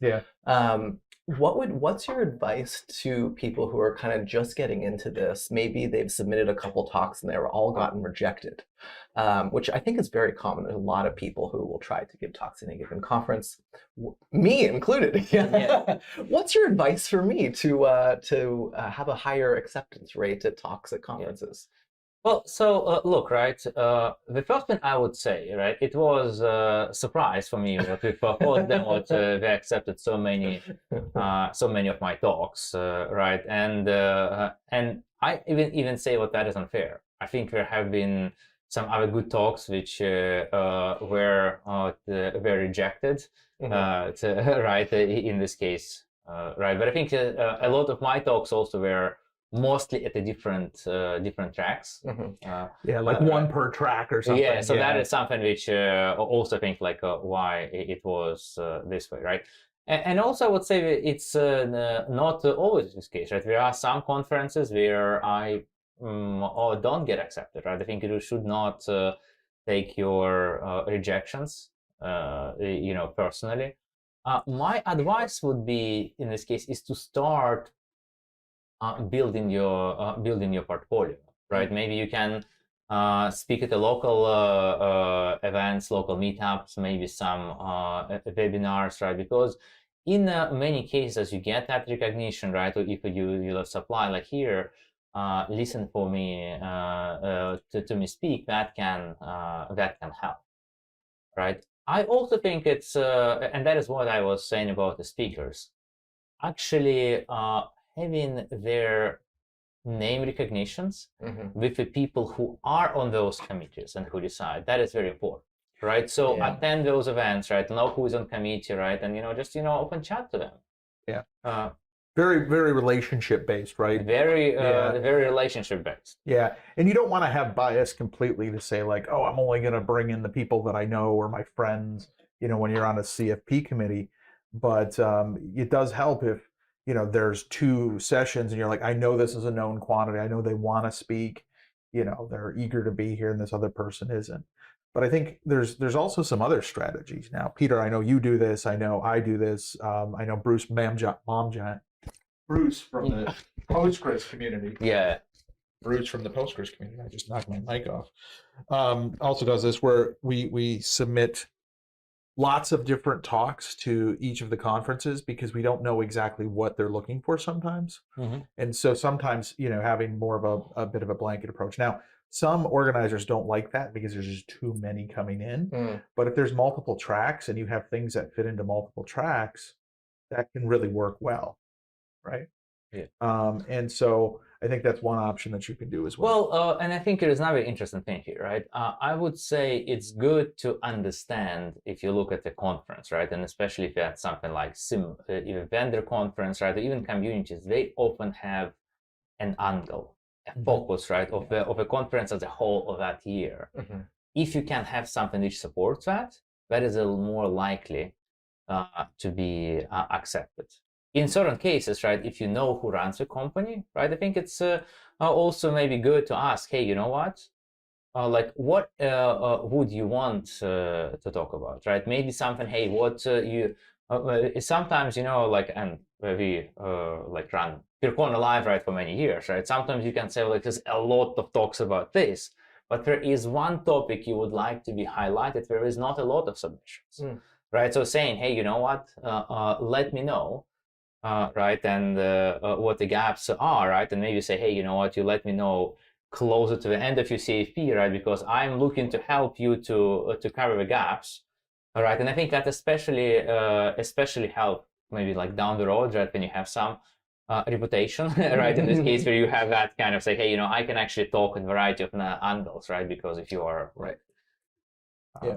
Yeah. What's your advice to people who are kind of just getting into this? Maybe they've submitted a couple talks and they're all gotten rejected, which I think is very common. There's a lot of people who will try to give talks in a given conference, me included. Yeah. What's your advice for me to have a higher acceptance rate at talks at conferences? Well, so look, right. The first thing I would say, right, it was a surprise for me what we proposed them, what they accepted so many of my talks, right, and I even say what that is unfair. I think there have been some other good talks which were rejected, right, in this case, right. But I think a lot of my talks also were mostly at the different tracks. Yeah, like one per track or something. Yeah, so that is something which also think like why it was this way, right? And also I would say it's not always this case, right? There are some conferences where I don't get accepted, right? I think you should not take your rejections, personally. My advice would be in this case is to start building your portfolio, right? Maybe you can speak at the local events, local meetups, maybe some webinars, right? Because in many cases you get that recognition, right? Or if you supply, like here, listen for me to me speak, that can help, right? I also think it's and that is what I was saying about the speakers. Actually, having their name recognitions with the people who are on those committees and who decide, that is very important, right? So attend those events, right? Know who is on committee, right? And just open chat to them. Yeah. Very, very relationship based, right? Very relationship based. Yeah, and you don't want to have bias completely to say like, oh, I'm only going to bring in the people that I know or my friends, when you're on a CFP committee. But it does help if there's 2 sessions and you're like, I know this is a known quantity. I know they want to speak. They're eager to be here, and this other person isn't. But I think there's also some other strategies now. Peter, I know you do this. I know I do this. I know Bruce Bruce from the Postgres community. Yeah. Bruce from the Postgres community. I just knocked my mic off. Also does this where we submit lots of different talks to each of the conferences because we don't know exactly what they're looking for sometimes. And so sometimes, having more of a bit of a blanket approach. Now, some organizers don't like that because there's just too many coming in. But if there's multiple tracks and you have things that fit into multiple tracks, that can really work well, right? Yeah. And so I think that's one option that you can do as well. Well, and I think there is another interesting thing here, right? I would say it's good to understand if you look at the conference, right? And especially if you had something like even vendor conference, right? Or even communities, they often have an angle, a focus, right? Of a conference as a whole of that year. If you can have something which supports that, that is a little more likely to be accepted. In certain cases, right, if you know who runs the company, right, I think it's also maybe good to ask, hey, you know what? Like, what would you want to talk about, right? Maybe something, hey, what you sometimes, like, and we like run PeerCon Live, right, for many years, right? Sometimes you can say, like, there's a lot of talks about this, but there is one topic you would like to be highlighted. There is not a lot of submissions, right? So saying, hey, you know what? Let me know. Right, and what the gaps are, right, and maybe say, hey, you know what, you let me know closer to the end of your CFP, right, because I'm looking to help you to cover the gaps, all right, and I think that especially help maybe like down the road, right, when you have some reputation, right, in this case where you have that kind of say, hey, I can actually talk in a variety of angles, right, because if you are right. Yeah.